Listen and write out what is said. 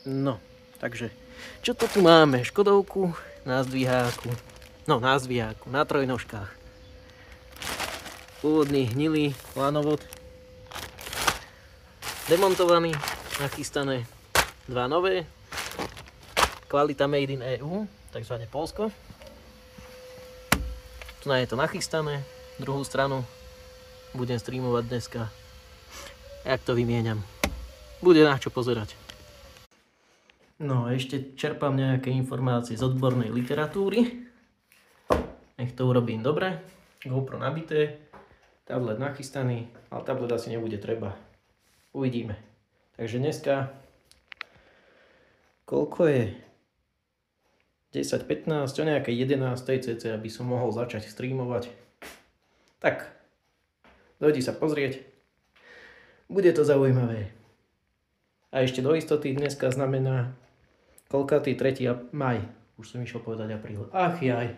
No, takže, čo to tu máme? Škodovku na zdviháku. No, na zdviháku, na trojnožkách. Pôvodný hnilý lanovod. Demontovaný, nachystané dva nové. Kvalita Made in EU, takzvané Poľsko. Tu je to nachystané. Druhú stranu budem streamovať dneska. Jak to vymieňam. Bude na čo pozerať. No a ešte čerpám nejaké informácie z odbornej literatúry. Nech to urobím dobre. GoPro nabité. Tablet nachystaný. Ale tablet asi nebude treba. Uvidíme. Takže dneska... Koľko je? 10:15, o nejakej 11:00 cc, aby som mohol začať streamovať. Tak, dojdi sa pozrieť. Bude to zaujímavé. A ešte do istoty dneska znamená koľkatý 3. maj. Už som išiel povedať apríl. Ach jaj.